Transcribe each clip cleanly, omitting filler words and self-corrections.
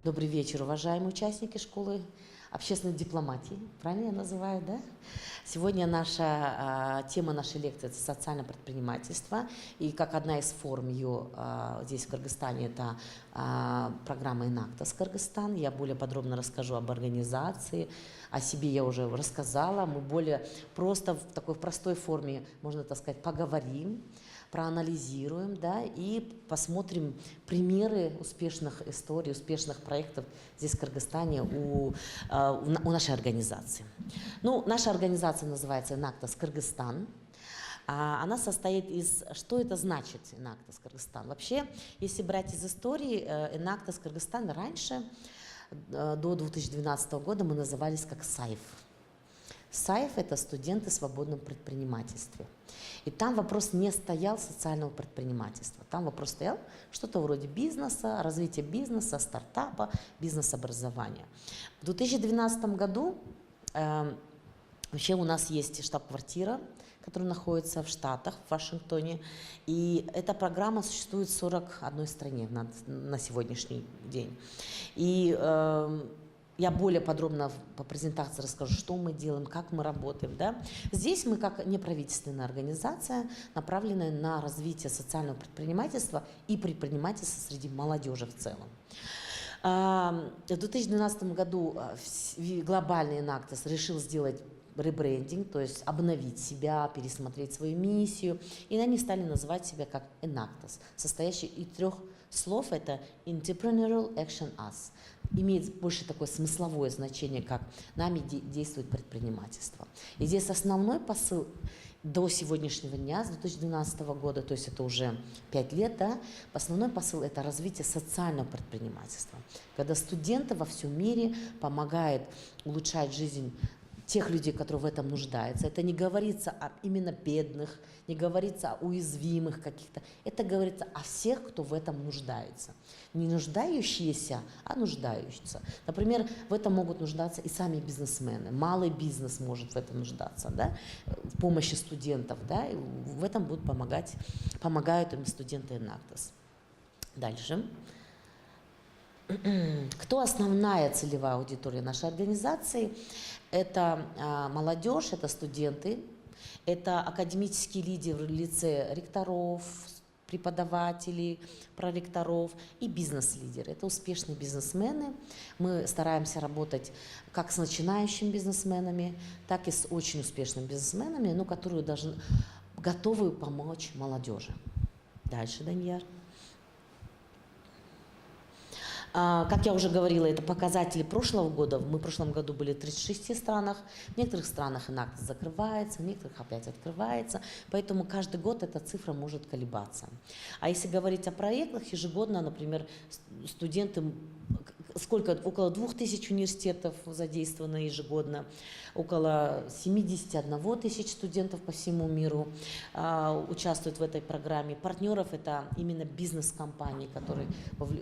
Добрый вечер, уважаемые участники школы общественной дипломатии. Правильно я называю, да? Сегодня наша тема нашей лекции – это социальное предпринимательство. И как одна из форм ее здесь, в Кыргызстане, это программа «Инактас Кыргызстан». Я более подробно расскажу об организации, о себе я уже рассказала. Мы более просто в такой простой форме, можно так сказать, поговорим, проанализируем, да, и посмотрим примеры успешных историй, успешных проектов здесь, в Кыргызстане, у нашей организации. Ну, наша организация называется «Инактас Кыргызстан». Она состоит из... Что это значит, «Инактас Кыргызстан»? Вообще, если брать из истории, «Инактас Кыргызстан» раньше, до 2012 года, мы назывались как «САИФ». САИФ – это студенты в свободном предпринимательстве. И там вопрос не стоял социального предпринимательства. Там вопрос стоял что-то вроде бизнеса, развития бизнеса, стартапа, бизнес-образования. В 2012 году вообще у нас есть штаб-квартира, которая находится в Штатах, в Вашингтоне. И эта программа существует в 41 стране на сегодняшний день. И я более подробно по презентации расскажу, что мы делаем, как мы работаем. Да? Здесь мы как неправительственная организация, направленная на развитие социального предпринимательства и предпринимательства среди молодежи в целом. В 2012 году глобальный «Инактас» решил сделать ребрендинг, то есть обновить себя, пересмотреть свою миссию. И они стали называть себя как «Инактас», состоящий из 3 слов. Это «Entrepreneurial Action Us». Имеет больше такое смысловое значение, как «Нами действует предпринимательство». И здесь основной посыл до сегодняшнего дня, с 2012 года, то есть это уже 5 лет, да, основной посыл – это развитие социального предпринимательства, когда студенты во всем мире помогают улучшать жизнь тех людей, которые в этом нуждаются. Это не говорится о именно бедных, не говорится о уязвимых каких-то. Это говорится о всех, кто в этом нуждается. Не нуждающиеся, а нуждающиеся. Например, в этом могут нуждаться и сами бизнесмены. Малый бизнес может в этом нуждаться, да, в помощи студентов. Да, и в этом будут помогают им студенты «Инактас». Дальше. Кто основная целевая аудитория нашей организации? Это молодежь, это студенты, это академические лидеры в лице ректоров, преподавателей, проректоров и бизнес-лидеры. Это успешные бизнесмены. Мы стараемся работать как с начинающими бизнесменами, так и с очень успешными бизнесменами, но которые готовы помочь молодежи. Дальше, Даньяр. Как я уже говорила, это показатели прошлого года. Мы в прошлом году были в 36 странах. В некоторых странах «Инактас» закрывается, в некоторых опять открывается. Поэтому каждый год эта цифра может колебаться. А если говорить о проектах, ежегодно, например, студенты, около 2000 университетов задействовано ежегодно, около 71 тысяч студентов по всему миру участвуют в этой программе. Партнеров – это именно бизнес-компании, которые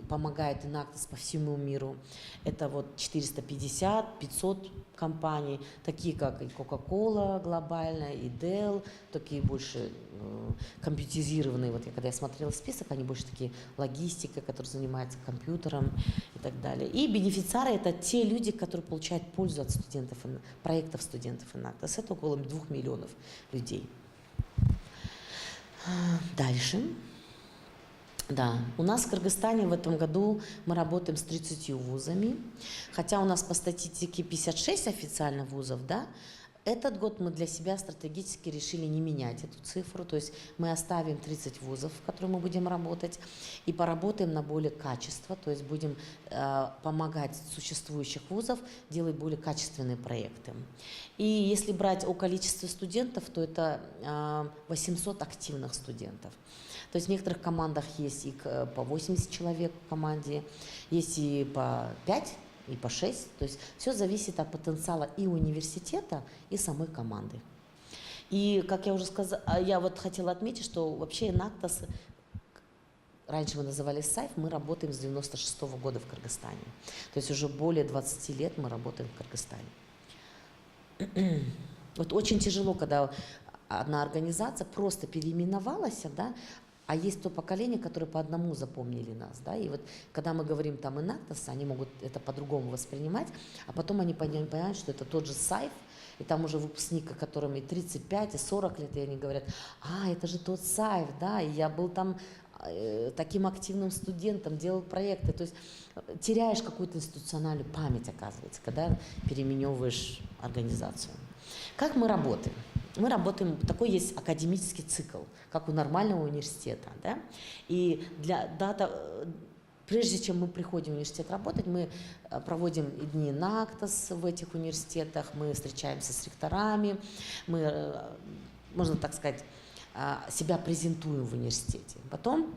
помогают «Инактас» по всему миру. Это вот 450-500 компаний, такие как и Coca-Cola глобальная, и Dell, такие больше компьютеризированные. Вот когда я смотрела список, они больше такие логистика, которые занимаются компьютером и так далее. И бенефициары – это те люди, которые получают пользу от проектов студентов «Инактас». Это около 2 миллионов людей. Дальше. Да, у нас в Кыргызстане в этом году мы работаем с 30 вузами, хотя у нас по статистике 56 официально вузов, да. Этот год мы для себя стратегически решили не менять эту цифру, то есть мы оставим 30 вузов, в которых мы будем работать, и поработаем на более качество, то есть будем помогать существующих вузов делать более качественные проекты. И если брать о количестве студентов, то это 800 активных студентов. То есть в некоторых командах есть и по 80 человек в команде, есть и по 5, и по 6. То есть все зависит от потенциала и университета, и самой команды. И, как я уже сказала, я вот хотела отметить, что вообще «Инактас», раньше мы называли «САИФ», мы работаем с 96 года в Кыргызстане. То есть уже более 20 лет мы работаем в Кыргызстане. Вот очень тяжело, когда одна организация просто переименовалась, да, А есть то поколение, которое по одному запомнили нас, да, и вот когда мы говорим там Инактос, они могут это по-другому воспринимать, а потом они понимают, что это тот же Сайф, и там уже выпускник, которым и 35, и 40 лет, и они говорят, это же тот Сайф, да, и я был там таким активным студентом, делал проекты, то есть теряешь какую-то институциональную память, оказывается, когда переименовываешь организацию. Как мы работаем? Мы работаем, такой есть академический цикл, как у нормального университета, да, и прежде чем мы приходим в университет работать, мы проводим дни Инактос в этих университетах, мы встречаемся с ректорами, мы, можно так сказать, себя презентуем в университете. Потом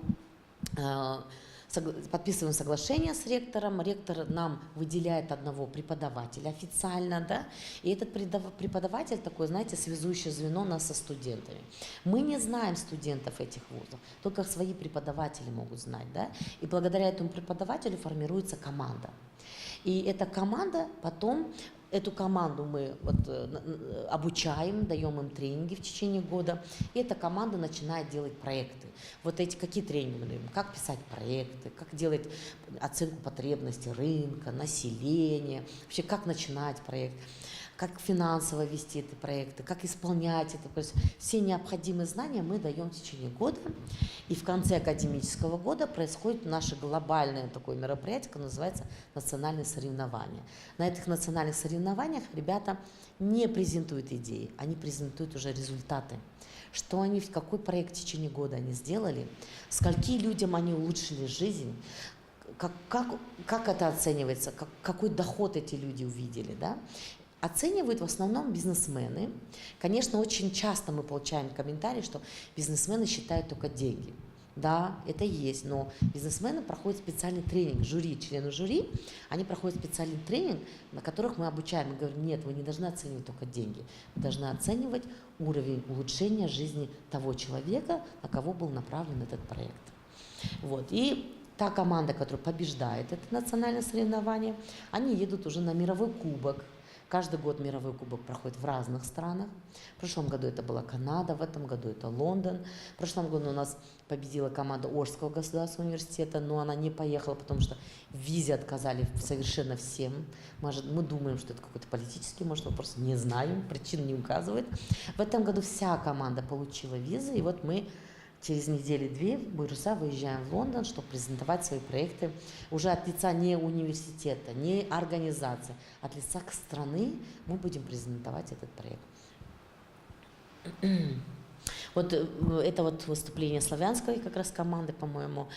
подписываем соглашение с ректором, ректор нам выделяет одного преподавателя официально, да, и этот преподаватель такой, знаете, связующее звено нас со студентами. Мы не знаем студентов этих вузов, только свои преподаватели могут знать, да, и благодаря этому преподавателю формируется команда. И эта команда потом, эту команду мы обучаем, даем им тренинги в течение года, и эта команда начинает делать проекты. Вот эти какие тренинги мы даем? Как писать проекты, как делать оценку потребностей рынка, населения, вообще как начинать проект, как финансово вести эти проекты, как исполнять это. То есть все необходимые знания мы даем в течение года. И в конце академического года происходит наше глобальное такое мероприятие, которое называется национальные соревнования. На этих национальных соревнованиях ребята не презентуют идеи, они презентуют уже результаты. Что они, какой проект в течение года они сделали, скольки людям они улучшили жизнь, как это оценивается, какой доход эти люди увидели, да? Оценивают в основном бизнесмены. Конечно, очень часто мы получаем комментарии, что бизнесмены считают только деньги. Да, это есть, но бизнесмены проходят специальный тренинг, члены жюри, они проходят специальный тренинг, на которых мы обучаем. Мы говорим, нет, вы не должны оценивать только деньги, вы должны оценивать уровень улучшения жизни того человека, на кого был направлен этот проект. Вот. И та команда, которая побеждает это национальное соревнование, они едут уже на мировой кубок. Каждый год мировой кубок проходит в разных странах. В прошлом году это была Канада, в этом году это Лондон. В прошлом году у нас победила команда Орского государственного университета, но она не поехала, потому что в визе отказали совершенно всем. Мы думаем, что это какой-то политический, может, вопрос, не знаем, причин не указывает. В этом году вся команда получила визы, и вот мы через недели-две в Бурса выезжаем в Лондон, чтобы презентовать свои проекты уже от лица не университета, не организации, от лица страны мы будем презентовать этот проект. Вот это вот выступление славянской как раз команды, по-моему,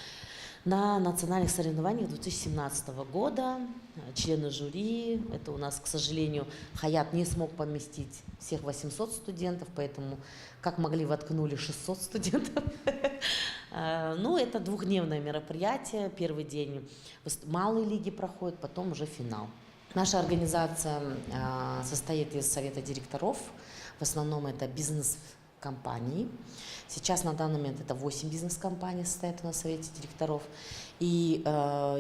на национальных соревнованиях 2017 года. Члены жюри, это у нас, к сожалению, Хаят не смог поместить всех 800 студентов, поэтому как могли воткнули 600 студентов. Ну, это двухдневное мероприятие. Первый день малые лиги проходят, потом уже финал. Наша организация состоит из совета директоров. В основном это бизнес-компании. Сейчас на данный момент это 8 бизнес-компаний состоят у нас в совете директоров. И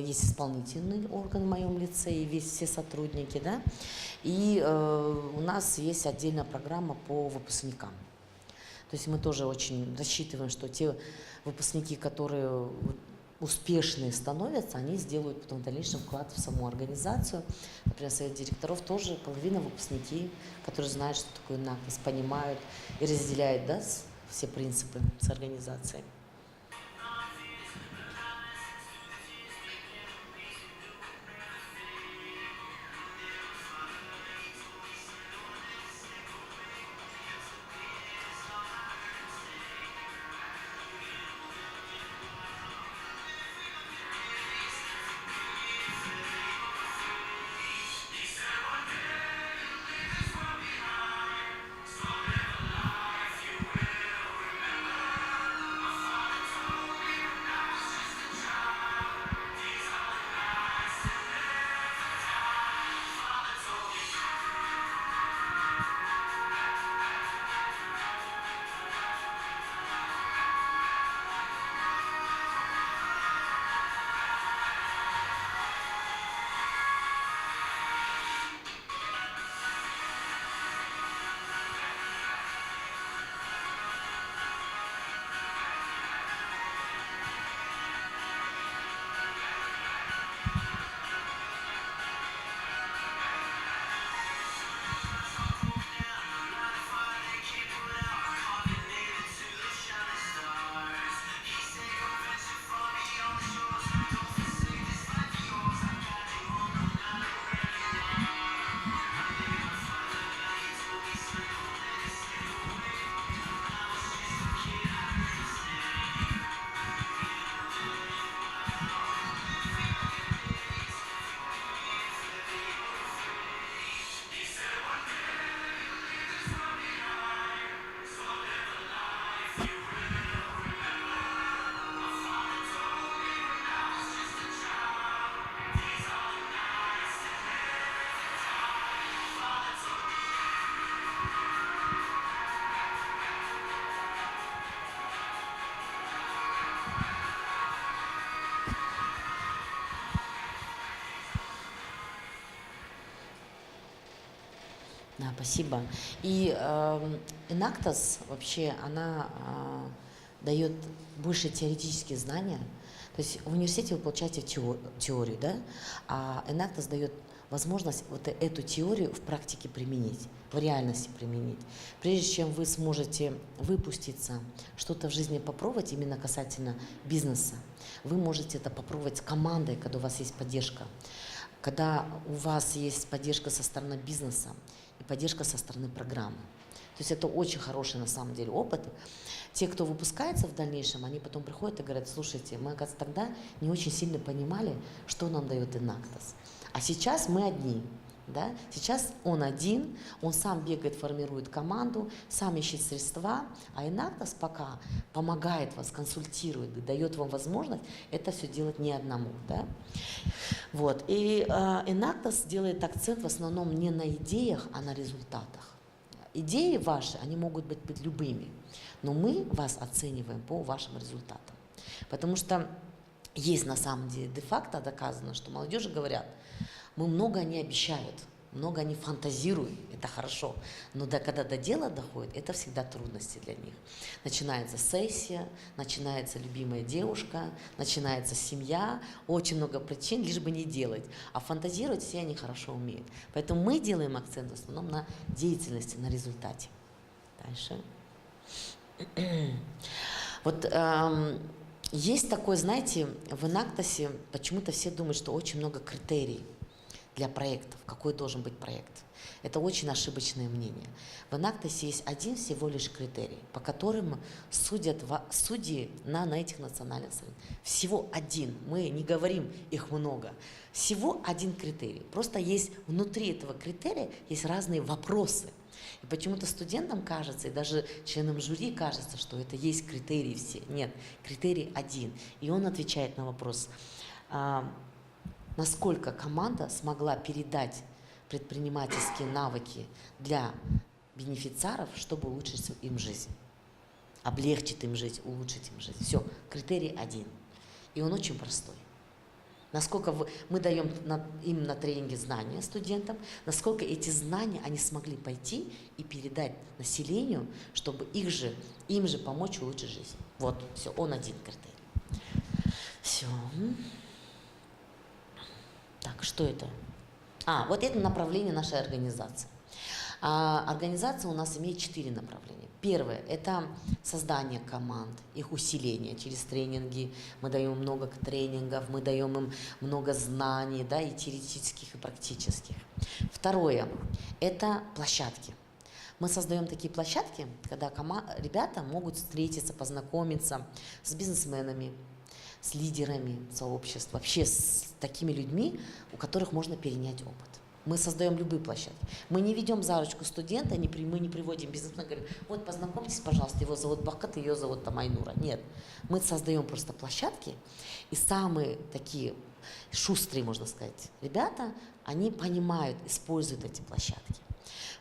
есть исполнительный орган в моем лице, и все сотрудники. Да? И у нас есть отдельная программа по выпускникам. То есть мы тоже очень рассчитываем, что те выпускники, которые успешные становятся, они сделают потом в дальнейшем вклад в саму организацию. Например, совет директоров тоже половина выпускники, которые знают, что такое Инактос, понимают и разделяют, да, все принципы с организацией. Спасибо. И Enactus вообще, она дает больше теоретические знания. То есть в университете вы получаете теорию, да? А Enactus дает возможность вот эту теорию в практике применить, в реальности применить. Прежде чем вы сможете выпуститься, что-то в жизни попробовать именно касательно бизнеса, вы можете это попробовать с командой, когда у вас есть поддержка. Когда у вас есть поддержка со стороны бизнеса и поддержка со стороны программы. То есть это очень хороший на самом деле опыт. Те, кто выпускается в дальнейшем, они потом приходят и говорят: слушайте, мы, оказывается, тогда не очень сильно понимали, что нам дает Enactus. А сейчас мы одни. Да? Сейчас он один, он сам бегает, формирует команду, сам ищет средства, а Enactus пока помогает вас, консультирует и дает вам возможность это все делать не одному. Да? Вот. И Enactus делает акцент в основном не на идеях, а на результатах. Идеи ваши, они могут быть любыми, но мы вас оцениваем по вашим результатам. Потому что есть на самом деле де-факто доказано, что молодежи говорят: мы много не обещают, много не фантазируют, это хорошо, но когда до дела доходит, это всегда трудности для них. Начинается сессия, начинается любимая девушка, начинается семья, очень много причин, лишь бы не делать. А фантазировать все они хорошо умеют. Поэтому мы делаем акцент в основном на деятельности, на результате. Дальше. Вот есть такое, знаете, в Enactus почему-то все думают, что очень много критерий для проектов, какой должен быть проект. Это очень ошибочное мнение. В Enactus есть один всего лишь критерий, по которым судят судьи на этих национальных соревнованиях. Всего один, мы не говорим их много. Всего один критерий. Просто есть внутри этого критерия есть разные вопросы. И почему-то студентам кажется, и даже членам жюри кажется, что это есть критерии все. Нет, критерий один. И он отвечает на вопрос: насколько команда смогла передать предпринимательские навыки для бенефициаров, чтобы улучшить им жизнь, облегчить им жизнь, улучшить им жизнь. Все, критерий один. И он очень простой. Насколько мы даем им на тренинге знания студентам, насколько эти знания они смогли пойти и передать населению, чтобы им же помочь улучшить жизнь. Вот, все, он один критерий. Все. Так, что это? Вот это направление нашей организации. Организация у нас имеет 4 направления. Первое – это создание команд, их усиление через тренинги. Мы даем много тренингов, мы даем им много знаний, да, и теоретических, и практических. Второе – это площадки. Мы создаем такие площадки, когда ребята могут встретиться, познакомиться с бизнесменами, с лидерами сообщества, вообще с такими людьми, у которых можно перенять опыт. Мы создаем любые площадки. Мы не ведем за ручку студента, мы не приводим бизнесмена, говорим: вот познакомьтесь, пожалуйста, его зовут Бахкат, ее зовут Айнура. Нет, мы создаем просто площадки, и самые такие шустрые, можно сказать, ребята, они понимают, используют эти площадки.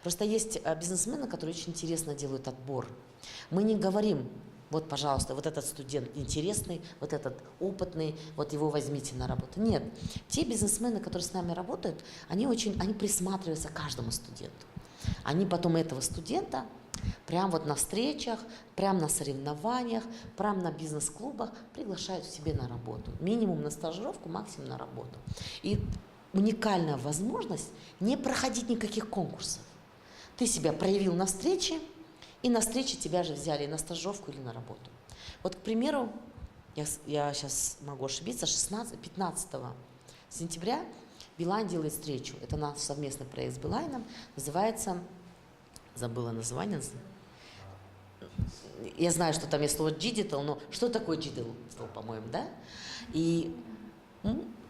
Просто есть бизнесмены, которые очень интересно делают отбор. Мы не говорим: вот, пожалуйста, вот этот студент интересный, вот этот опытный, вот его возьмите на работу. Нет, те бизнесмены, которые с нами работают, они присматриваются к каждому студенту. Они потом этого студента прямо вот на встречах, прямо на соревнованиях, прямо на бизнес-клубах приглашают к себе на работу. Минимум на стажировку, максимум на работу. И уникальная возможность не проходить никаких конкурсов. Ты себя проявил на встрече, и на встрече тебя же взяли на стажировку или на работу. Вот, к примеру, я сейчас могу ошибиться, 15 сентября Билайн делает встречу. Это наш совместный проект с Билайном. Называется, забыла название. Я знаю, что там есть слово digital, но что такое digital, по-моему, да? И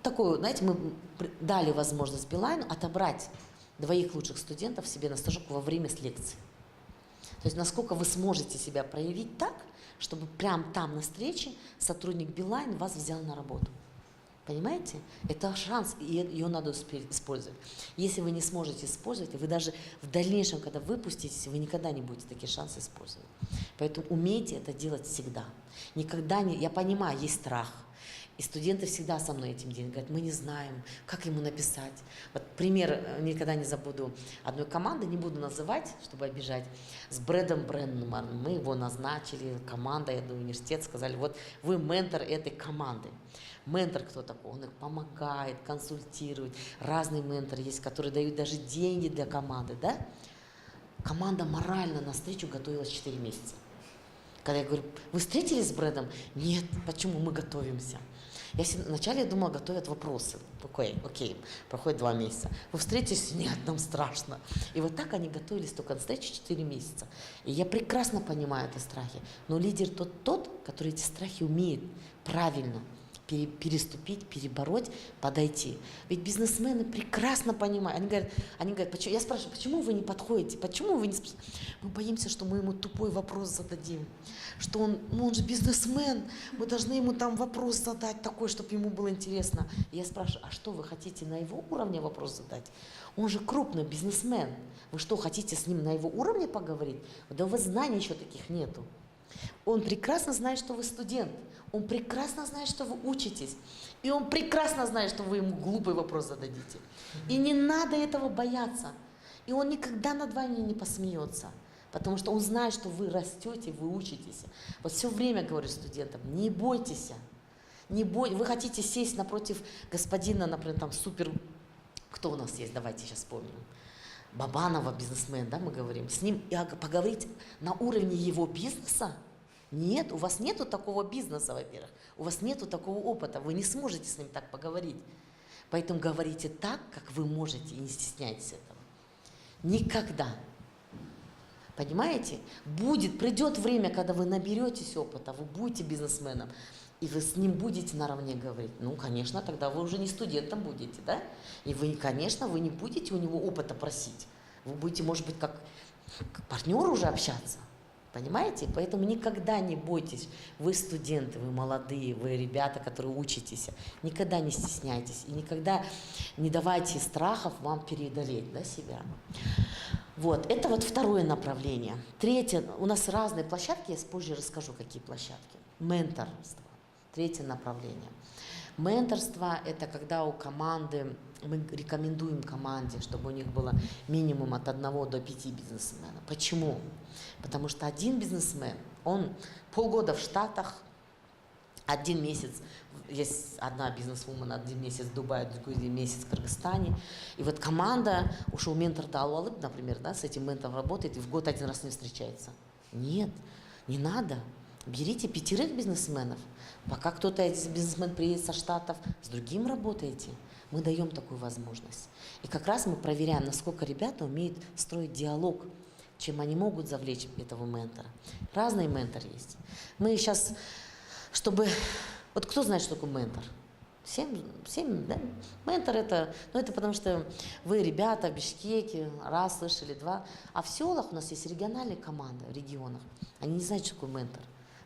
такое, знаете, мы дали возможность Билайну отобрать 2 лучших студентов себе на стажировку во время лекции. То есть насколько вы сможете себя проявить так, чтобы прямо там на встрече сотрудник Билайн вас взял на работу. Понимаете? Это шанс, и ее надо использовать. Если вы не сможете использовать, вы даже в дальнейшем, когда выпуститесь, вы никогда не будете такие шансы использовать. Поэтому умейте это делать всегда. Никогда не... Я понимаю, есть страх, И студенты всегда со мной этим делятся. Говорят, мы не знаем, как ему написать. Вот пример, никогда не забуду одной команды, не буду называть, чтобы обижать, с Брэдом Бреннманом. Мы его назначили, команда, я думаю, университет, сказали, вот вы ментор этой команды. Ментор кто такой? Он их помогает, консультирует. Разные менторы есть, которые дают даже деньги для команды, да? Команда морально на встречу готовилась 4 месяца. Когда я говорю, вы встретились с Брэдом? Нет, почему мы готовимся? Вначале я думала, готовят вопросы. Окей, проходит 2 месяца. Вы встретитесь? Нет, нам страшно. И вот так они готовились только на встречу 4 месяца. И я прекрасно понимаю эти страхи. Но лидер тот, который эти страхи умеет правильно переступить, перебороть, подойти. Ведь бизнесмены прекрасно понимают. Они говорят, я спрашиваю, почему вы не подходите, почему вы не спрашиваете? Мы боимся, что мы ему тупой вопрос зададим, что он же бизнесмен, мы должны ему там вопрос задать такой, чтобы ему было интересно. И я спрашиваю, а что вы хотите на его уровне вопрос задать? Он же крупный бизнесмен. Вы что, хотите с ним на его уровне поговорить? Да у вас знаний еще таких нету. Он прекрасно знает, что вы студент. Он прекрасно знает, что вы учитесь. И он прекрасно знает, что вы ему глупый вопрос зададите. И не надо этого бояться. И он никогда над вами не посмеется. Потому что он знает, что вы растете, вы учитесь. Вот все время говорю студентам, не бойтесь. Вы хотите сесть напротив господина, например, там супер... Кто у нас есть? Давайте сейчас вспомним. Бабанова, бизнесмен, да, мы говорим. С ним поговорить на уровне его бизнеса? Нет, у вас нету такого бизнеса, во-первых. У вас нету такого опыта. Вы не сможете с ним так поговорить. Поэтому говорите так, как вы можете, и не стесняйтесь этого. Никогда. Понимаете? Придет время, когда вы наберетесь опыта, вы будете бизнесменом, и вы с ним будете наравне говорить. Ну, конечно, тогда вы уже не студентом будете, да? И вы, конечно, вы не будете у него опыта просить. Вы будете, может быть, как партнер уже общаться. Понимаете? Поэтому никогда не бойтесь. Вы студенты, вы молодые, вы ребята, которые учитесь. Никогда не стесняйтесь. И никогда не давайте страхов вам преодолеть, да, себя. Вот, это вот второе направление. Третье, у нас разные площадки, я позже расскажу, какие площадки. Менторство. Третье направление. Менторство – это когда у команды, мы рекомендуем команде, чтобы у них было минимум от 1 до 5 бизнесменов. Почему? Потому что один бизнесмен, он полгода в Штатах, 1 месяц, есть одна бизнес-вумен, 1 месяц в Дубае, другой месяц в Кыргызстане. И вот команда, уж у ментора Алуалып, например, да, с этим ментором работает и в год 1 раз не встречается. Нет, не надо. Берите 5 бизнесменов. Пока кто-то из бизнесмен приедет со Штатов, с другим работаете. Мы даем такую возможность. И как раз мы проверяем, насколько ребята умеют строить диалог, чем они могут завлечь этого ментора. Разные менторы есть. Мы сейчас, чтобы... Вот кто знает, что такое ментор? 7, да? Ментор это потому что вы, ребята, в Бишкеке, раз слышали, 2. А в селах у нас есть региональные команды, в регионах. Они не знают, что такое ментор.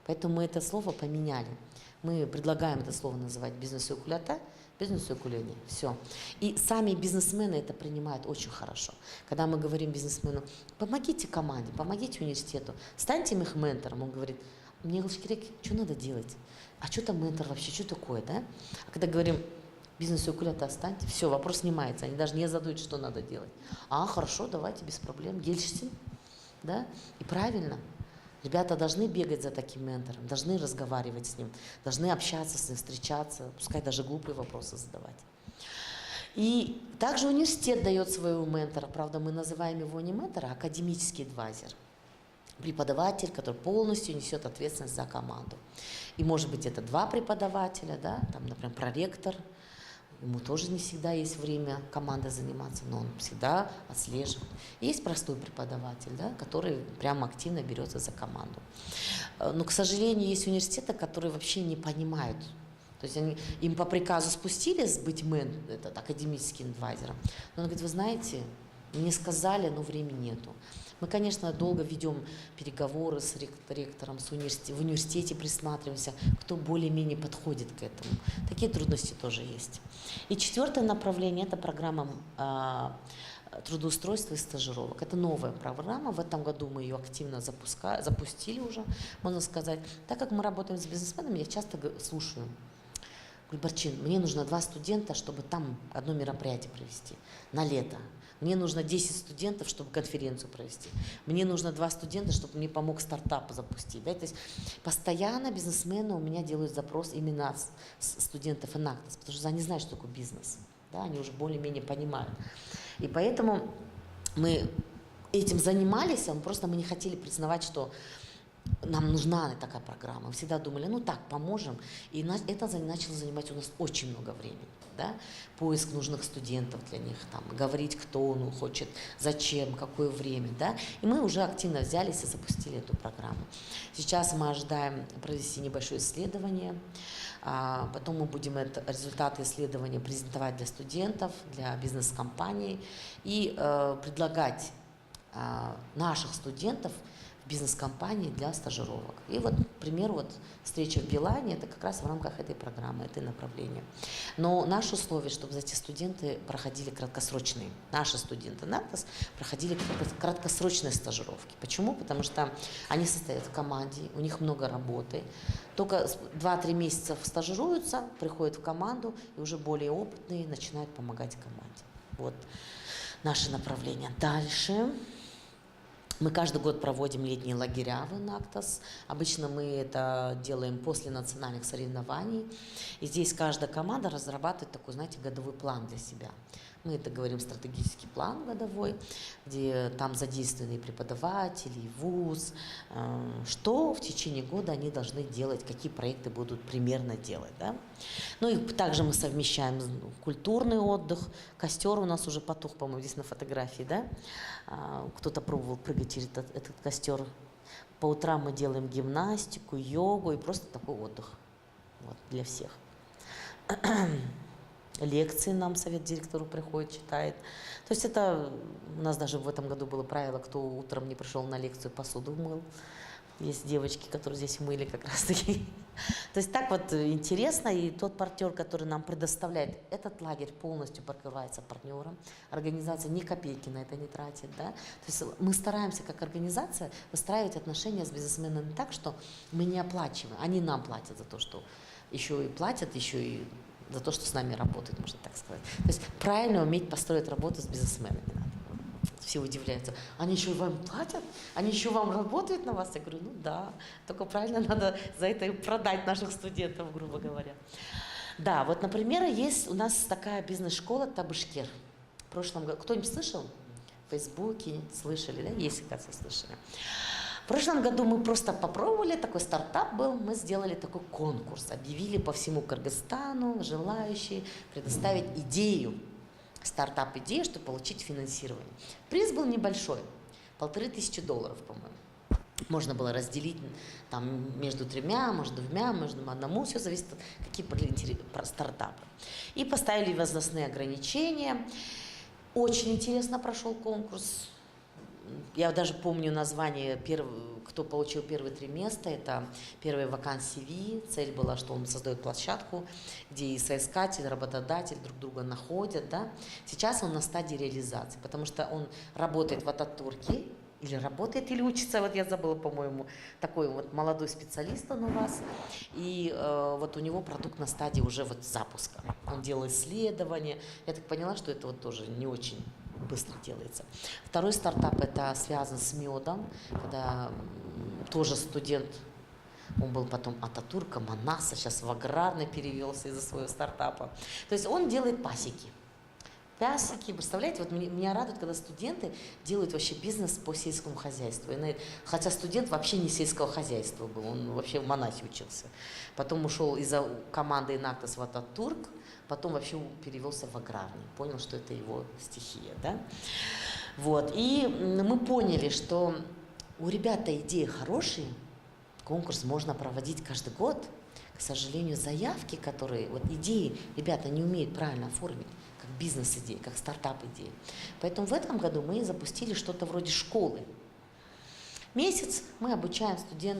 Поэтому мы это слово поменяли. Мы предлагаем это слово называть бизнес-укулята, бизнес-укуление. Все. И сами бизнесмены это принимают очень хорошо. Когда мы говорим бизнесмену, помогите команде, помогите университету, станьте их ментором, он говорит, мне керек, что надо делать? А что там ментор вообще, что такое, да? А когда говорим, бизнес-укулята останьте, все, вопрос снимается, они даже не задают, что надо делать. Хорошо, давайте, без проблем, гельшси, да? И правильно. Ребята должны бегать за таким ментором, должны разговаривать с ним, должны общаться с ним, встречаться, пускай даже глупые вопросы задавать. И также университет дает своего ментора, правда, мы называем его не ментор, а академический адвайзер. Преподаватель, который полностью несет ответственность за команду. И может быть это 2 преподавателя, да, там, например, проректор, ему тоже не всегда есть время командой заниматься, но он всегда отслеживает. И есть простой преподаватель, да, который прямо активно берется за команду. Но, к сожалению, есть университеты, которые вообще не понимают. То есть им по приказу спустились быть академическим адвайзером. Но он говорит, вы знаете, мне сказали, но времени нету. Мы, конечно, долго ведем переговоры с ректором, в университете присматриваемся, кто более-менее подходит к этому. Такие трудности тоже есть. И 4 направление – это программа трудоустройства и стажировок. Это новая программа. В этом году мы ее активно запустили уже, можно сказать. Так как мы работаем с бизнесменами, я часто слушаю. Гульбарчин, мне нужно 2 студента, чтобы там одно мероприятие провести на лето. Мне нужно 10 студентов, чтобы конференцию провести. Мне нужно 2 студента, чтобы мне помог стартап запустить. Да? То есть постоянно бизнесмены у меня делают запрос именно с студентов Enactus, потому что они знают, что такое бизнес. Да? Они уже более-менее понимают. И поэтому мы этим занимались, просто мы не хотели признавать, что нам нужна такая программа. Мы всегда думали, ну так, поможем. И это начало занимать у нас очень много времени. Да? Поиск нужных студентов для них, там, говорить, кто хочет, зачем, какое время. Да? И мы уже активно взялись и запустили эту программу. Сейчас мы ожидаем провести небольшое исследование. Потом мы будем результаты исследования презентовать для студентов, для бизнес-компаний и предлагать наших студентов бизнес-компании для стажировок. И вот, к примеру, встреча в Билайне, это как раз в рамках этой программы, это направление. Но наше условие, чтобы эти студенты проходили краткосрочные, наши студенты Enactus проходили краткосрочные стажировки. Почему? Потому что они состоят в команде, у них много работы, только 2-3 месяца стажируются, приходят в команду, и уже более опытные начинают помогать команде. Вот наше направление. Дальше. Мы каждый год проводим летние лагеря в Enactus. Обычно мы это делаем после национальных соревнований. И здесь каждая команда разрабатывает такой, знаете, годовой план для себя. Мы это говорим стратегический план годовой, где там задействованы преподаватели, вуз, что в течение года они должны делать, какие проекты будут примерно делать. Да? Ну и также мы совмещаем культурный отдых. Костер у нас уже потух, по-моему, здесь на фотографии, да? Кто-то пробовал прыгать через этот костер. По утрам мы делаем гимнастику, йогу и просто такой отдых для всех. Лекции нам совет директору приходит, читает. То есть это у нас даже в этом году было правило, кто утром не пришел на лекцию, посуду мыл. Есть девочки, которые здесь мыли как раз таки. То есть так вот интересно, и тот партнер, который нам предоставляет этот лагерь, полностью покрывается партнером. Организация ни копейки на это не тратит. Да? То есть мы стараемся как организация выстраивать отношения с бизнесменами так, что мы не оплачиваем, они нам платят за то, что еще и платят, еще и за то, что с нами работают, можно так сказать. То есть правильно уметь построить работу с бизнесменами надо. Все удивляются. Они еще вам платят? Они еще вам работают на вас? Я говорю, ну да, только правильно надо за это и продать наших студентов, грубо говоря. Да, вот, например, есть у нас такая бизнес-школа Табышкер. В прошлом году, кто-нибудь слышал? В Фейсбуке слышали, да? Есть, кажется, слышали. В прошлом году мы просто попробовали, такой стартап был, мы сделали такой конкурс, объявили по всему Кыргызстану желающие предоставить идею, стартап-идею, чтобы получить финансирование. Приз был небольшой, $1500, по-моему. Можно было разделить там, между 3, может 2, между 1, все зависит от какие стартапы. И поставили возрастные ограничения. Очень интересно прошел конкурс. Я даже помню название, кто получил первые 3 места, это первая вакансия ВИ. Цель была, что он создает площадку, где и соискатель, работодатель друг друга находят. Да? Сейчас он на стадии реализации, потому что он работает в Ататурке, или работает, или учится, вот я забыла, по-моему, такой вот молодой специалист он у вас, и вот у него продукт на стадии уже вот запуска. Он делал исследования, я так поняла, что это вот тоже не очень быстро делается. Второй стартап это связан с медом, когда тоже студент, он был потом Ататурка, Манаса, сейчас в аграрный перевелся из-за своего стартапа. То есть он делает пасеки. Пасеки, представляете, вот меня радует, когда студенты делают вообще бизнес по сельскому хозяйству. Хотя студент вообще не сельского хозяйства был, он вообще в Манассе учился. Потом ушел из-за команды Enactus в Ататурк, потом вообще перевелся в аграрный, понял, что это его стихия. Да? Вот. И мы поняли, что у ребят идеи хорошие, конкурс можно проводить каждый год. К сожалению, заявки, которые, вот идеи ребята не умеют правильно оформить, как бизнес-идеи, как стартап-идеи. Поэтому в этом году мы запустили что-то вроде школы. Месяц мы обучаем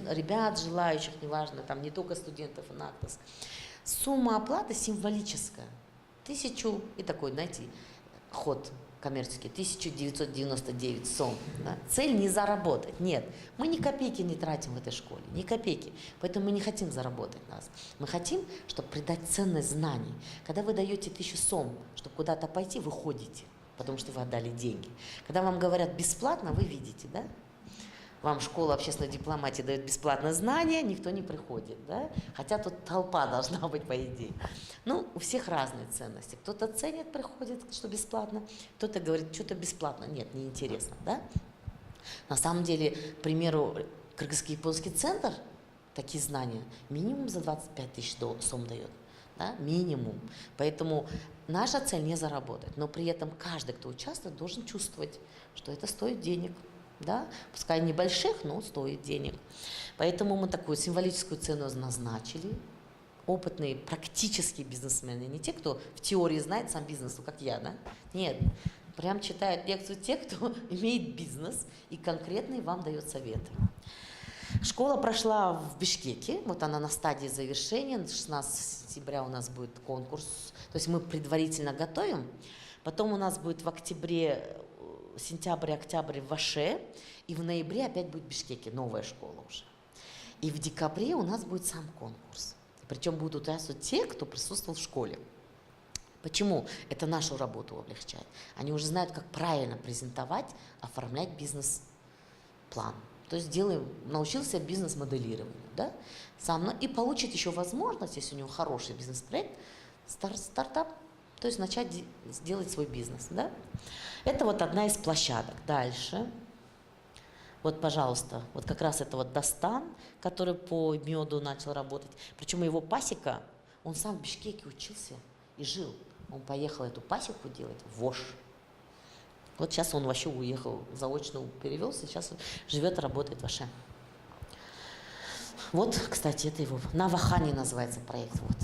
ребят, желающих, неважно, там не только студентов Enactus. Сумма оплаты символическая. 1000 и такой, знаете, ход коммерческий, 1999 сом. Да? Цель не заработать, нет. Мы ни копейки не тратим в этой школе, ни копейки. Поэтому мы не хотим заработать нас. Мы хотим, чтобы придать ценность знаний. Когда вы даете 1000 сом, чтобы куда-то пойти, вы ходите, потому что вы отдали деньги. Когда вам говорят бесплатно, вы видите, да? Вам школа общественной дипломатии дает бесплатно знания, никто не приходит, да? Хотя тут толпа должна быть, по идее. Ну, у всех разные ценности. Кто-то ценит, приходит, что бесплатно, кто-то говорит, что-то бесплатно. Нет, неинтересно, да? На самом деле, к примеру, Кыргызско-японский центр такие знания минимум за 25 000 сом дает, да? Минимум. Поэтому наша цель не заработать, но при этом каждый, кто участвует, должен чувствовать, что это стоит денег. Да? Пускай небольших, но стоит денег. Поэтому мы такую символическую цену назначили. Опытные, практические бизнесмены, не те, кто в теории знает сам бизнес, ну, как я, да? Нет, прям читают лекцию те, кто имеет бизнес и конкретный вам дает советы. Школа прошла в Бишкеке, вот она на стадии завершения, 16 сентября у нас будет конкурс, то есть мы предварительно готовим, потом у нас будет в октябре, сентябрь-октябрь в Аше, и в ноябре опять будет в Бишкеке, новая школа уже. И в декабре у нас будет сам конкурс. Причем будут участвовать те, кто присутствовал в школе. Почему? Это нашу работу облегчает. Они уже знают, как правильно презентовать, оформлять бизнес-план. То есть научился бизнес-моделированию, да? Сам, и получит еще возможность, если у него хороший бизнес-проект, стартап, то есть начать делать свой бизнес, да? Это вот одна из площадок. Дальше. Вот, пожалуйста, вот как раз это вот Дастан, который по меду начал работать. Причем его пасека, он сам в Бишкеке учился и жил. Он поехал эту пасеку делать в Ош. Вот сейчас он вообще уехал, заочно перевелся, сейчас живет и работает в Аше. Вот, кстати, это его. Нава Хани называется проект. Вот.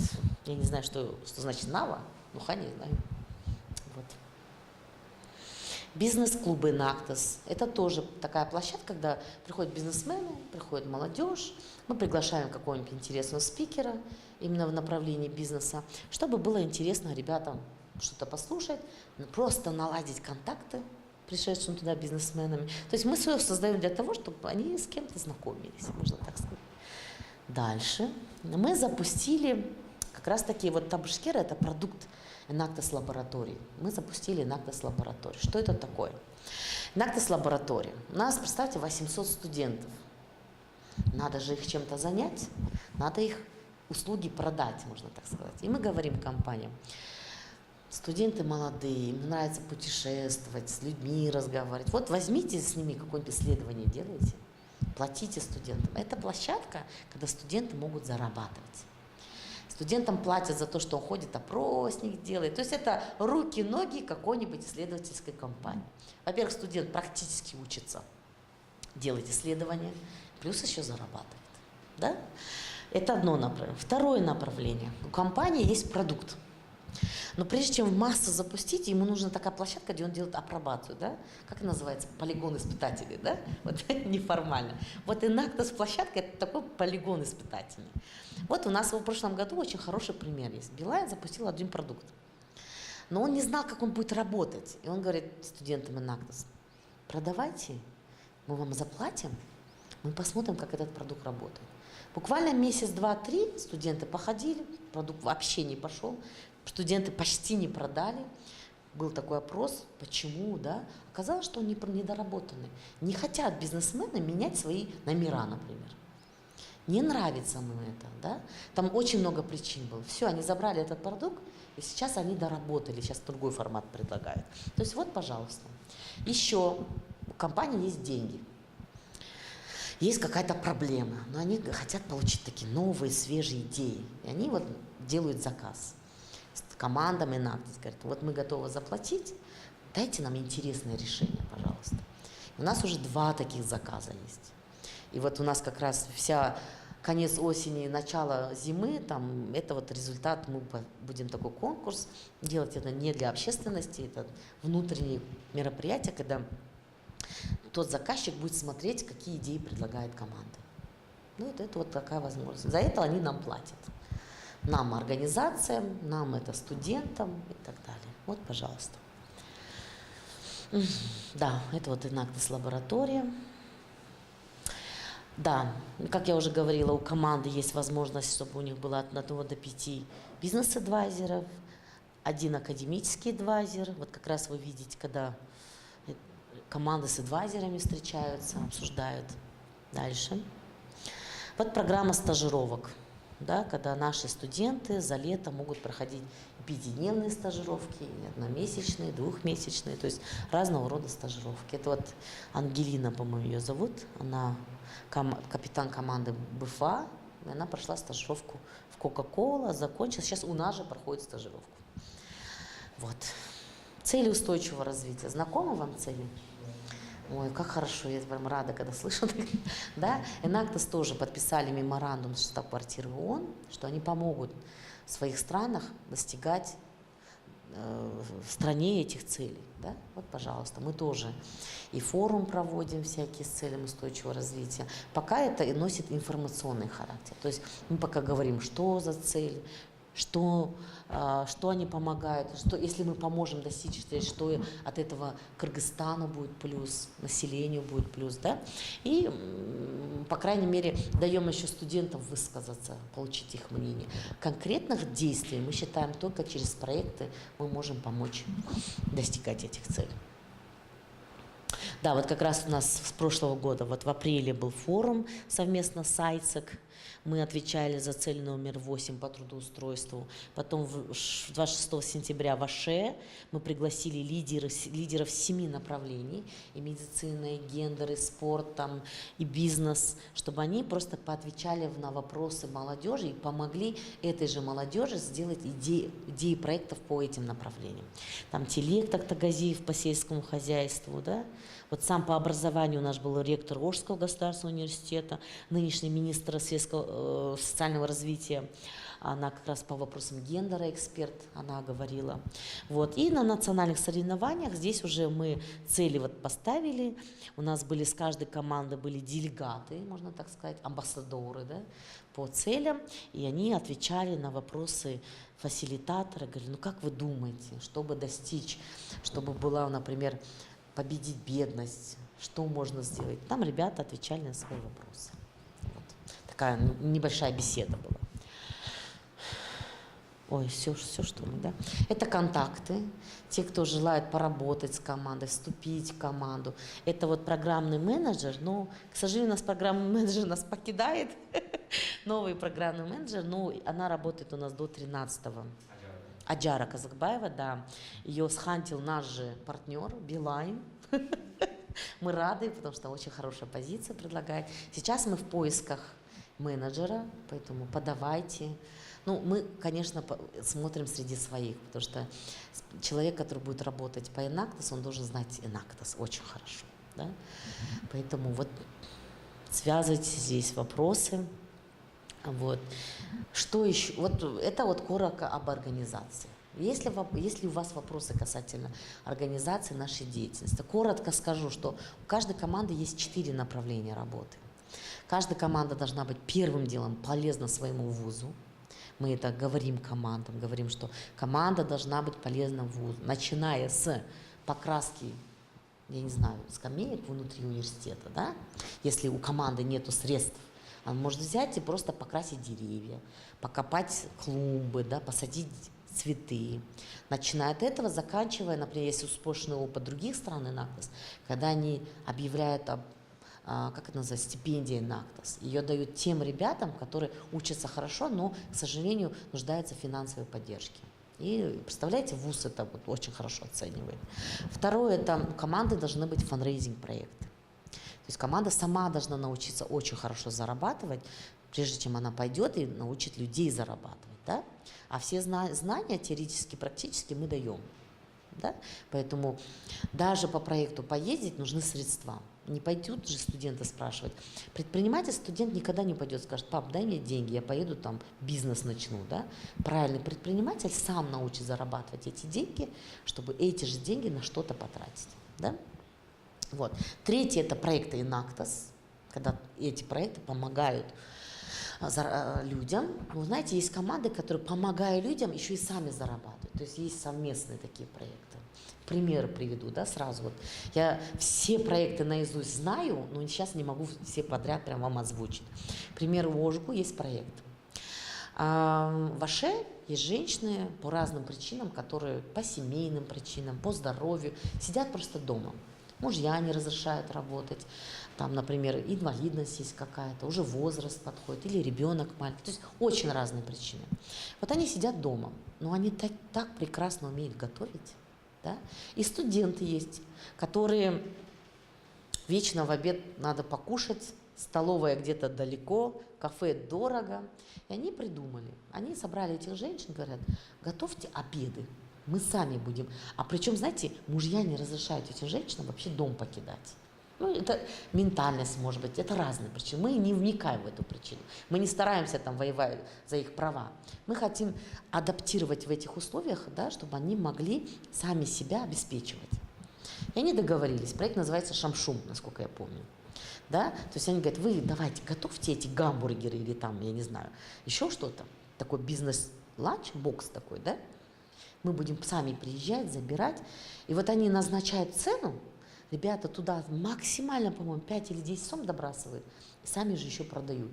Я не знаю, что значит Нава, но Хани знаю. Вот. Бизнес-клубы «Нактос» – это тоже такая площадка, когда приходят бизнесмены, приходит молодежь, мы приглашаем какого-нибудь интересного спикера именно в направлении бизнеса, чтобы было интересно ребятам что-то послушать, просто наладить контакты пришедшим туда бизнесменами. То есть мы все создаем для того, чтобы они с кем-то знакомились, можно так сказать. Дальше мы запустили как раз таки вот Табышкера – это продукт Нактос лаборатории. Мы запустили Нактос лабораторию. Что это такое? Нактос лаборатория. У нас, представьте, 800 студентов. Надо же их чем-то занять, надо их услуги продать, можно так сказать. И мы говорим компаниям: студенты молодые, им нравится путешествовать, с людьми разговаривать. Вот возьмите с ними какое-нибудь исследование, делайте, платите студентам. Это площадка, когда студенты могут зарабатывать. Студентам платят за то, что он ходит, опросник делает. То есть это руки-ноги какой-нибудь исследовательской компании. Во-первых, студент практически учится делать исследования, плюс еще зарабатывает. Да? Это одно направление. Второе направление. У компании есть продукт. Но прежде чем в массу запустить, ему нужна такая площадка, где он делает апробацию, да? Как это называется? Полигон испытателей, да? Вот неформально. Вот и Нактос площадка – это такой полигон испытательный. Вот у нас в прошлом году очень хороший пример есть. Билайн запустил один продукт, но он не знал, как он будет работать. И он говорит студентам Нактос: продавайте, мы вам заплатим, мы посмотрим, как этот продукт работает. Буквально месяц, два, три студенты походили, продукт вообще не пошел, студенты почти не продали. Был такой опрос, почему, да? Оказалось, что он недоработанный. Не хотят бизнесмены менять свои номера, например. Не нравится им это, да? Там очень много причин было. Все, они забрали этот продукт, и сейчас они доработали, сейчас другой формат предлагают. То есть вот, пожалуйста. Еще у компании есть деньги. Есть какая-то проблема, но они хотят получить такие новые, свежие идеи. И они вот делают заказ с командами Нактос. Говорят: вот мы готовы заплатить, дайте нам интересное решение, пожалуйста. И у нас уже 2 таких заказа есть. И вот у нас как раз вся конец осени, начало зимы, там, это вот результат, мы будем такой конкурс делать. Это не для общественности, это внутреннее мероприятие, когда тот заказчик будет смотреть, какие идеи предлагает команда. Ну, это вот такая возможность. За это они нам платят. Нам, организациям, нам, это студентам и так далее. Вот, пожалуйста. Да, это вот Enactus лаборатория. Да, как я уже говорила, у команды есть возможность, чтобы у них было от 1 до 5 бизнес-адвайзеров, 1 академический адвайзер. Вот как раз вы видите, когда команды с адвайзерами встречаются, обсуждают. Дальше. Вот программа стажировок, да, когда наши студенты за лето могут проходить 5-дневные стажировки, одномесячные, 2-месячные, то есть разного рода стажировки. Это вот Ангелина, по-моему, ее зовут, она капитан команды БФА, и она прошла стажировку в Кока-Кола, закончила, сейчас у нас же проходит стажировку. Вот. Цели устойчивого развития. Знакомы вам цели? Ой, как хорошо, я прям рада, когда слышу. Да? Enactus тоже подписали меморандум с штаб-квартиры ООН, что они помогут в своих странах достигать в стране этих целей. Да? Вот, пожалуйста, мы тоже и форум проводим всякие с целями устойчивого развития. Пока это и носит информационный характер. То есть мы пока говорим, что за цель, что они помогают, что, если мы поможем достичь, что от этого Кыргызстану будет плюс, населению будет плюс, да? И, по крайней мере, даем еще студентам высказаться, получить их мнение. Конкретных действий мы считаем только через проекты мы можем помочь достигать этих целей. Да, вот как раз у нас с прошлого года, вот в апреле был форум совместно с АЙЦЕК. Мы отвечали за цель номер 8 по трудоустройству. Потом 26 сентября в АШЕ мы пригласили лидеров 7 направлений, и медицина, и гендер, и спорт, там, и бизнес, чтобы они просто поотвечали на вопросы молодежи и помогли этой же молодежи сделать идеи проектов по этим направлениям. Там Телек Тактагазиев по сельскому хозяйству, да? Вот сам по образованию у нас был ректор Ожского государственного университета, нынешний министр социального развития, она как раз по вопросам гендера эксперт, она говорила. Вот. И на национальных соревнованиях здесь уже мы цели вот поставили, у нас были с каждой команды были делегаты, можно так сказать, амбассадоры, да, по целям, и они отвечали на вопросы фасилитатора, говорили, ну как вы думаете, чтобы достичь, чтобы была, например, победить бедность, что можно сделать. Там ребята отвечали на свои вопросы. Вот. Такая небольшая беседа была. Ой, все что ли, да? Это контакты, те, кто желает поработать с командой, вступить в команду. Это вот программный менеджер, но, к сожалению, у нас программный менеджер нас покидает. Новый программный менеджер, но она работает у нас до 13-го. Аджара Казакбаева, да. Ее схантил наш же партнер Билайн. Мы рады, потому что очень хорошая позиция предлагает. Сейчас мы в поисках менеджера, поэтому подавайте. Ну, мы, конечно, смотрим среди своих, потому что человек, который будет работать по Enactus, он должен знать Enactus очень хорошо. Да? Поэтому вот связывайте здесь вопросы. Вот. Что еще? Вот это вот коротко об организации. Если у вас вопросы касательно организации нашей деятельности, коротко скажу, что у каждой команды есть 4 направления работы. Каждая команда должна быть первым делом полезна своему вузу. Мы это говорим командам, говорим, что команда должна быть полезна вузу, начиная с покраски, я не знаю, скамеек внутри университета, да? Если у команды нету средств, она может взять и просто покрасить деревья, покопать клумбы, да, посадить цветы. Начиная от этого, заканчивая, например, если успешный опыт других стран Enactus, когда они объявляют как это называется, стипендия Enactus. Ее дают тем ребятам, которые учатся хорошо, но, к сожалению, нуждаются в финансовой поддержке. И, представляете, вуз это вот очень хорошо оценивает. Второе, это команды должны быть фанрейзинг проекты. То есть команда сама должна научиться очень хорошо зарабатывать, прежде чем она пойдет и научит людей зарабатывать. Да? А все знания, теоретически, практически, мы даем. Да? Поэтому даже по проекту поездить нужны средства. Не пойдут же студенты спрашивать. Предприниматель, студент никогда не пойдет, скажет, пап, дай мне деньги, я поеду там бизнес начну. Да? Правильный предприниматель сам научит зарабатывать эти деньги, чтобы эти же деньги на что-то потратить. Да? Вот. Третье – это проекты Enactus, когда эти проекты помогают людям. Но знаете, есть команды, которые, помогая людям, еще и сами зарабатывают. То есть есть совместные такие проекты. Примеры приведу, да, сразу. Вот. Я все проекты наизусть знаю, но сейчас не могу все подряд прям вам озвучить. К примеру, в Ожгу есть проект. В Аше есть женщины по разным причинам, которые по семейным причинам, по здоровью, сидят просто дома. Мужья не разрешают работать, там, например, инвалидность есть какая-то, уже возраст подходит, или ребенок маленький. То есть очень разные причины. Вот они сидят дома, но они так прекрасно умеют готовить. Да? И студенты есть, которые вечно в обед надо покушать, столовая где-то далеко, кафе дорого. И они придумали, они собрали этих женщин, говорят, готовьте обеды, мы сами будем. А причем, знаете, мужья не разрешают этим женщинам вообще дом покидать. Ну, это ментальность, может быть, это разные причины. Мы не вникаем в эту причину. Мы не стараемся там воевать за их права. Мы хотим адаптировать в этих условиях, да, чтобы они могли сами себя обеспечивать. И они договорились. Проект называется «Шамшум», насколько я помню. Да? То есть они говорят, вы давайте готовьте эти гамбургеры или там, я не знаю, еще что-то. Такой бизнес-ланч, бокс такой, да? Мы будем сами приезжать, забирать. И вот они назначают цену, ребята туда максимально, по-моему, 5 или 10 сом добрасывают, и сами же еще продают.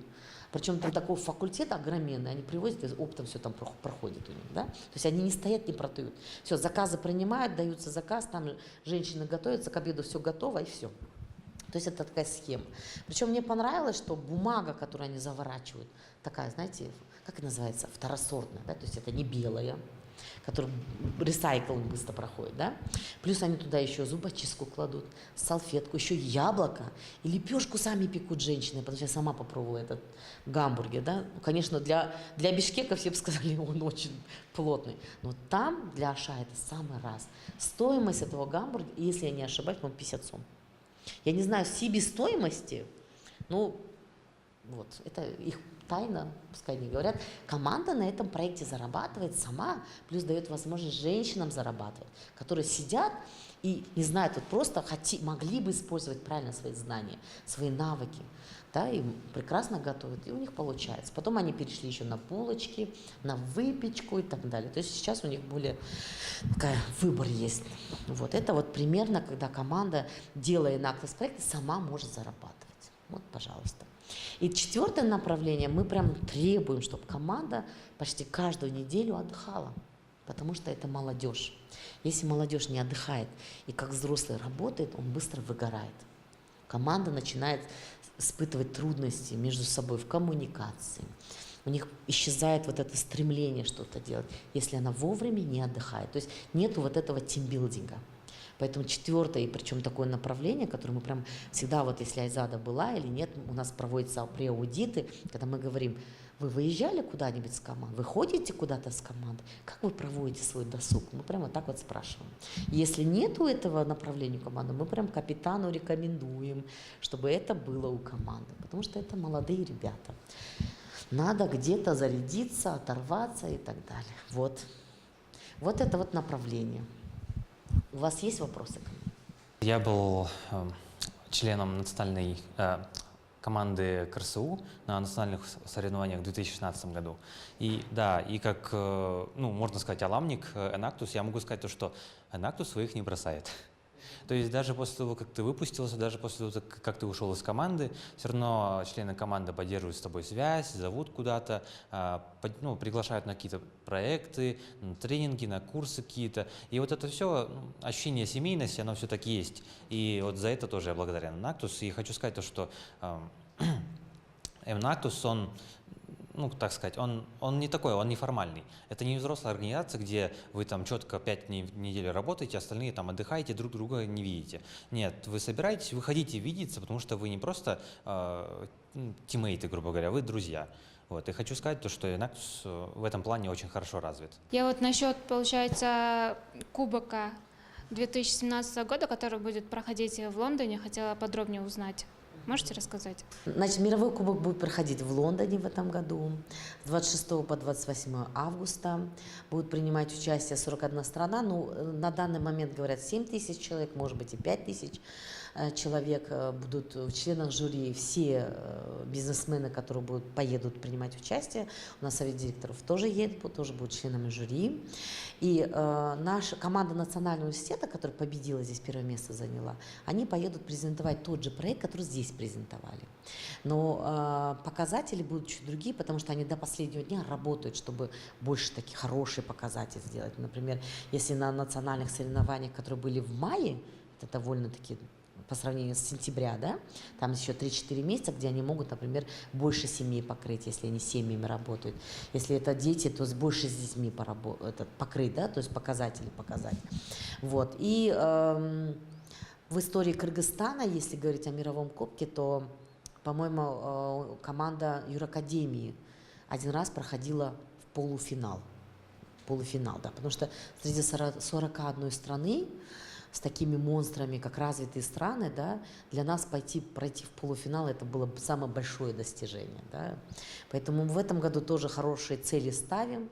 Причем там такой факультет огроменный, они привозят, и оптом все там проходит у них, да? То есть они не стоят, не продают. Все, заказы принимают, даются заказ, там женщины готовятся, к обеду все готово, и все. То есть это такая схема. Причем мне понравилось, что бумага, которую они заворачивают, такая, знаете, как это называется, второсортная, да? То есть это не белая, который ресайклинг быстро проходит, да? Плюс они туда еще зубочистку кладут, салфетку, еще яблоко и лепешку сами пекут женщины, потому что я сама попробовала этот гамбургер, да? Ну, конечно, для Бишкека все бы сказали, он очень плотный, но там для Аша это самый раз. Стоимость этого гамбургера, если я не ошибаюсь, по-моему, 50 сом. Я не знаю себестоимости, ну, вот, это их тайна, пускай не говорят. Команда на этом проекте зарабатывает сама, плюс дает возможность женщинам зарабатывать, которые сидят и не знают, вот просто могли бы использовать правильно свои знания, свои навыки, да, и прекрасно готовят, и у них получается. Потом они перешли еще на булочки, на выпечку и так далее. То есть сейчас у них более такая выбор есть. Вот это вот примерно, когда команда, делая Enactus проекты, сама может зарабатывать. Вот, пожалуйста. И четвертое направление, мы прям требуем, чтобы команда почти каждую неделю отдыхала, потому что это молодежь. Если молодежь не отдыхает и как взрослый работает, он быстро выгорает. Команда начинает испытывать трудности между собой в коммуникации. У них исчезает вот это стремление что-то делать, если она вовремя не отдыхает. То есть нету вот этого тимбилдинга. Поэтому четвертое, и причем такое направление, которое мы прям всегда, вот если Айзада была или нет, у нас проводятся преаудиты, когда мы говорим, вы выезжали куда-нибудь с командой, вы ходите куда-то с командой, как вы проводите свой досуг? Мы прямо так вот спрашиваем. Если нету этого направления у команды, мы прям капитану рекомендуем, чтобы это было у команды, потому что это молодые ребята. Надо где-то зарядиться, оторваться и так далее. Вот. Вот это вот направление. У вас есть вопросы ко мне? Я был членом национальной команды КРСУ на национальных соревнованиях в 2016 году. И да, и как, ну, можно сказать, аламник Enactus, я могу сказать то, что Enactus своих не бросает. То есть даже после того, как ты выпустился, даже после того, как ты ушел из команды, все равно члены команды поддерживают с тобой связь, зовут куда-то, ну, приглашают на какие-то проекты, на тренинги, на курсы какие-то. И вот это все, ощущение семейности, оно все-таки есть. И вот за это тоже я благодарен Enactus. И хочу сказать то, что Enactus, он, ну, так сказать, он не такой, он неформальный. Это не взрослая организация, где вы там четко 5 дней в неделю работаете, остальные там отдыхаете, друг друга не видите. Нет, вы собираетесь, вы хотите видеться, потому что вы не просто тиммейты, грубо говоря, вы друзья. Вот. И хочу сказать, то, что Enactus в этом плане очень хорошо развит. Я вот насчет, получается, кубока 2017 года, который будет проходить в Лондоне, хотела подробнее узнать. Можете рассказать? Значит, мировой кубок будет проходить в Лондоне в этом году. С 26 по 28 августа будут принимать участие 41 страна. Ну, на данный момент, говорят, 7 тысяч человек, может быть, и 5 тысяч. человек, будут в членах жюри все бизнесмены, которые поедут принимать участие. У нас совет директоров тоже едет, тоже будут членами жюри. И наша команда Национального университета, которая победила здесь, первое место заняла, они поедут презентовать тот же проект, который здесь презентовали. Но показатели будут чуть другие, потому что они до последнего дня работают, чтобы больше таких хорошие показатели сделать. Например, если на национальных соревнованиях, которые были в мае, это довольно-таки по сравнению с сентября, да, там еще 3-4 месяца, где они могут, например, больше семей покрыть, если они с семьями работают. Если это дети, то с больше с детьми покрыть, да, то есть показатели показать. Вот. И в истории Кыргызстана, если говорить о мировом кубке, то, по-моему, команда Юракадемии один раз проходила в полуфинал, да, потому что среди 41 страны с такими монстрами, как развитые страны, да, для нас пройти в полуфинал это было самое большое достижение. Да. Поэтому в этом году тоже хорошие цели ставим.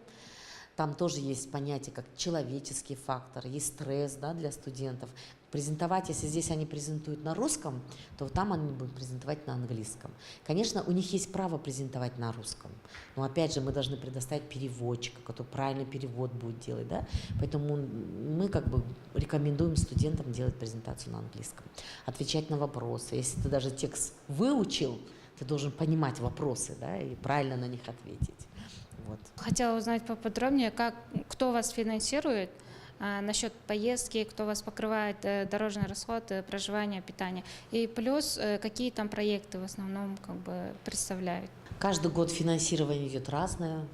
Там тоже есть понятие, как человеческий фактор, есть стресс, да, для студентов. Презентовать, если здесь они презентуют на русском, то там они будут презентовать на английском. Конечно, у них есть право презентовать на русском, но опять же мы должны предоставить переводчика, который правильный перевод будет делать, да? Поэтому мы как бы рекомендуем студентам делать презентацию на английском, отвечать на вопросы. Если ты даже текст выучил, ты должен понимать вопросы, да, и правильно на них ответить. Вот. Хотела узнать поподробнее, кто вас финансирует, насчет поездки, кто вас покрывает дорожный расход, проживание, питание. И плюс, какие там проекты в основном как бы представляют. Каждый год финансирование идет разное.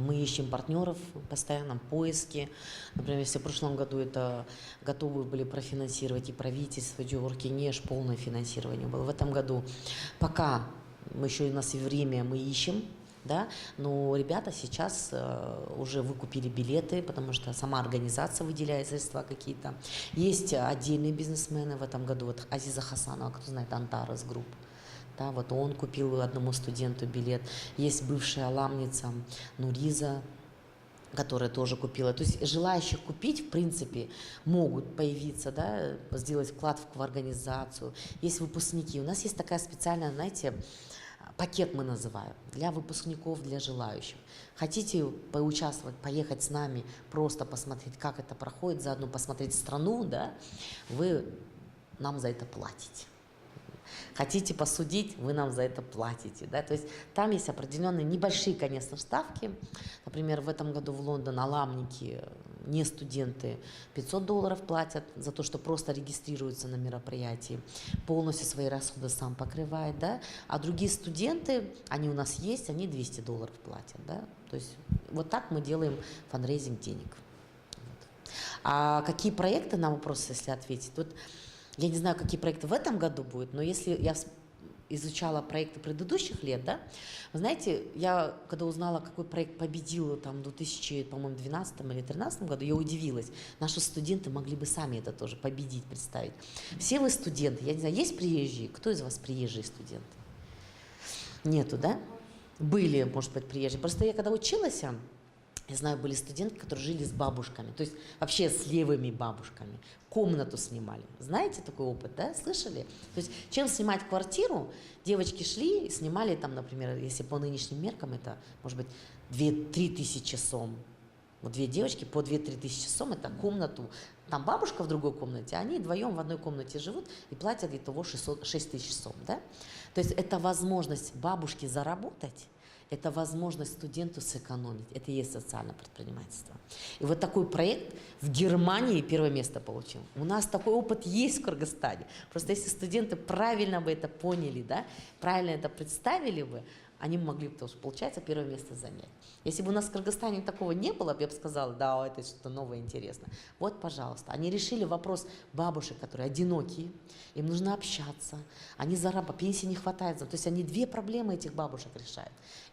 Мы ищем партнеров в постоянном поиске. Например, если в прошлом году это готовы были профинансировать и правительство, и Оргкенеш, полное финансирование было. В этом году пока мы еще у нас и время, мы ищем. Да? Но ребята сейчас уже выкупили билеты, потому что сама организация выделяет средства какие-то. Есть отдельные бизнесмены в этом году, вот Азиза Хасанова, кто знает, Антарес Групп. Да, вот он купил одному студенту билет. Есть бывшая аламница Нуриза, которая тоже купила. То есть желающих купить, в принципе, могут появиться, да, сделать вклад в организацию. Есть выпускники. У нас есть такая специальная, знаете, пакет мы называем, для выпускников, для желающих. Хотите поучаствовать, поехать с нами, просто посмотреть, как это проходит, заодно посмотреть страну, да, вы нам за это платите. Хотите посудить, вы нам за это платите. Да? То есть там есть определенные небольшие, конечно, ставки. Например, в этом году в Лондон аламники, не студенты, $500 платят за то, что просто регистрируются на мероприятии, полностью свои расходы сам покрывает. Да? А другие студенты, они у нас есть, они $200 платят. Да? То есть вот так мы делаем фандрейзинг денег. Вот. А какие проекты, на вопрос, если ответить? Вот я не знаю, какие проекты в этом году будут, но если я изучала проекты предыдущих лет, да, вы знаете, я когда узнала, какой проект победил там, в 2012 или 2013 году, я удивилась. Наши студенты могли бы сами это тоже победить, представить. Все вы студенты, я не знаю, есть приезжие? Кто из вас приезжие студенты? Нету, да? Были, может быть, приезжие. Просто я когда училась, я знаю, были студенты, которые жили с бабушками, то есть вообще с левыми бабушками, комнату снимали. Знаете такой опыт, да? Слышали? То есть чем снимать квартиру, девочки шли и снимали там, например, если по нынешним меркам, это может быть 2-3 тысячи сом. Вот две девочки по 2-3 тысячи сом, это комнату. Там бабушка в другой комнате, они вдвоем в одной комнате живут и платят для того 6 тысяч сом, да? То есть это возможность бабушке заработать, это возможность студенту сэкономить. Это и есть социальное предпринимательство. И вот такой проект в Германии первое место получил. У нас такой опыт есть в Кыргызстане. Просто если студенты правильно бы это поняли, да, правильно это представили бы, они могли бы тоже, получается, первое место занять. Если бы у нас в Кыргызстане такого не было, я бы сказала, да, это что-то новое, интересно. Вот, пожалуйста. Они решили вопрос бабушек, которые одинокие, им нужно общаться, они зарабатывают, пенсии не хватает. То есть они две проблемы этих бабушек решают.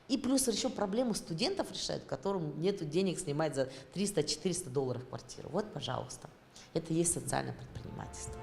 И плюс еще проблему студентов решают, которым нет денег снимать за $300-400 квартиру. Вот, пожалуйста. Это и есть социальное предпринимательство.